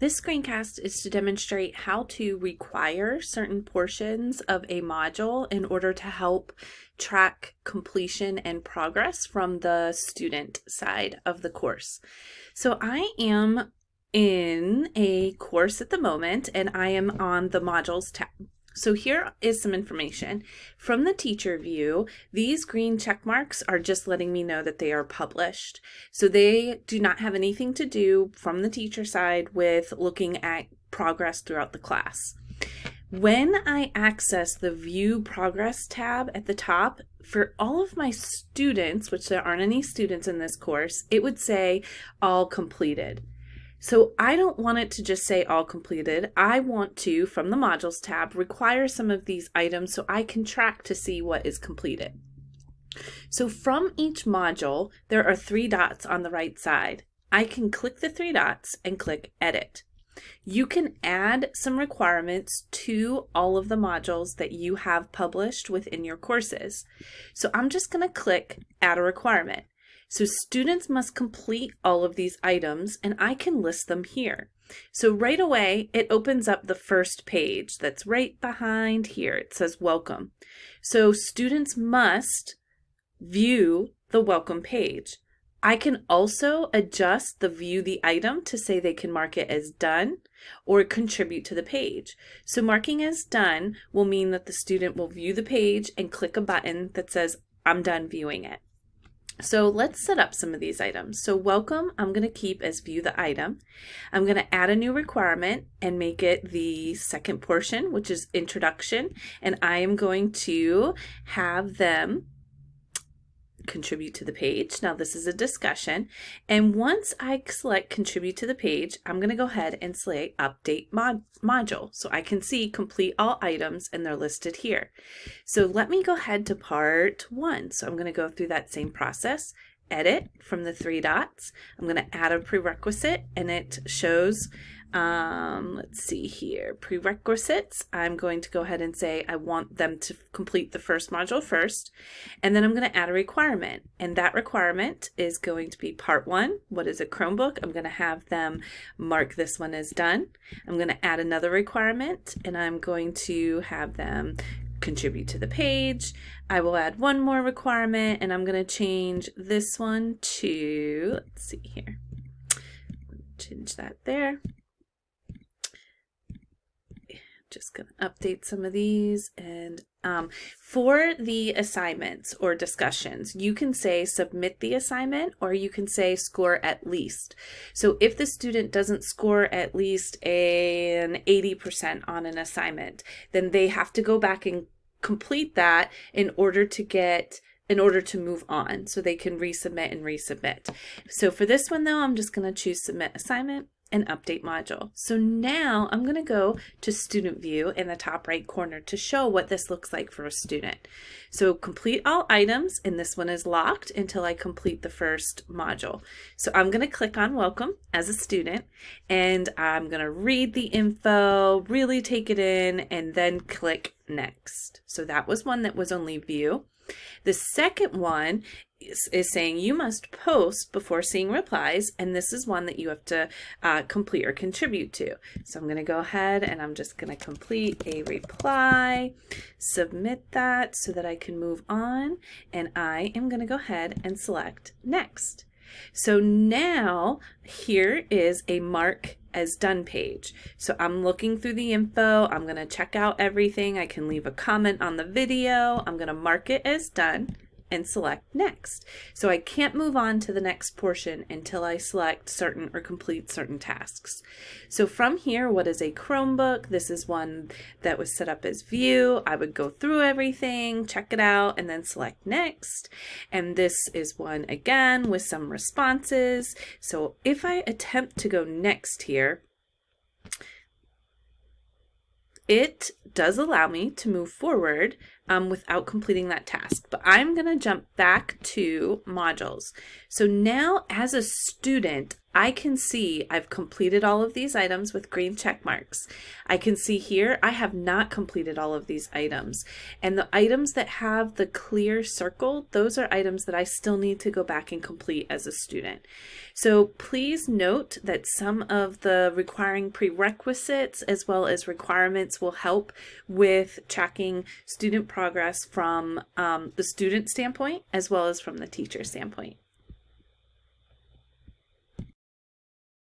This screencast is to demonstrate how to require certain portions of a module in order to help track completion and progress from the student side of the course. So I am in a course at the moment and I am on the modules tab. So here is some information. From the teacher view, these green check marks are just letting me know that they are published. So they do not have anything to do from the teacher side with looking at progress throughout the class. When I access the View Progress tab at the top, for all of my students, which there aren't any students in this course, it would say all completed. So I don't want it to just say all completed. I want to, from the modules tab, require some of these items so I can track to see what is completed. So from each module, there are 3 dots on the right side. I can click the 3 dots and click Edit. You can add some requirements to all of the modules that you have published within your courses. So I'm just going to click Add a Requirement. So students must complete all of these items and I can list them here. So right away, it opens up the first page that's right behind here. It says welcome. So students must view the welcome page. I can also adjust the view the item to say they can mark it as done or contribute to the page. So marking as done will mean that the student will view the page and click a button that says I'm done viewing it. So let's set up some of these items. So welcome, I'm going to keep as view the item. I'm going to add a new requirement and make it the second portion, which is introduction. And I am going to have them contribute to the page. Now this is a discussion. And once I select contribute to the page, I'm going to go ahead and select update module. So I can see complete all items and they're listed here. So let me go ahead to part 1. So I'm going to go through that same process. Edit from the 3 dots. I'm going to add a prerequisite and it shows let's see here, prerequisites. I'm going to go ahead and say I want them to complete the first module first, and then I'm going to add a requirement, and that requirement is going to be part 1. What is a Chromebook? I'm going to have them mark this one as done. I'm going to add another requirement and I'm going to have them contribute to the page. I will add one more requirement and I'm going to change this one to, let's see here, change that there. Just going to update some of these. And for the assignments or discussions, you can say submit the assignment or you can say score at least. So if the student doesn't score at least an 80% on an assignment, then they have to go back and complete that in order to move on, so they can resubmit and resubmit. So for this one though, I'm just going to choose submit assignment and update module. So now I'm going to go to student view in the top right corner to show what this looks like for a student. So complete all items, and this one is locked until I complete the first module. So I'm going to click on welcome as a student and I'm going to read the info, really take it in, and then click next. So that was one that was only view. The second one is saying you must post before seeing replies, and this is one that you have to complete or contribute to. So I'm going to go ahead and I'm just going to complete a reply, submit that so that I can move on, and I am going to go ahead and select next. So now here is a mark as done page. So I'm looking through the info. I'm going to check out everything. I can leave a comment on the video. I'm going to mark it as done and select next. So I can't move on to the next portion until I select certain or complete certain tasks. So from here, what is a Chromebook? This is one that was set up as view. I would go through everything, check it out, and then select next. And this is one again with some responses. So if I attempt to go next here, it does allow me to move forward without completing that task, but I'm going to jump back to modules. So now as a student, I can see I've completed all of these items with green check marks. I can see here I have not completed all of these items. And the items that have the clear circle, those are items that I still need to go back and complete as a student. So please note that some of the requiring prerequisites as well as requirements will help with tracking student progress from the student standpoint as well as from the teacher standpoint.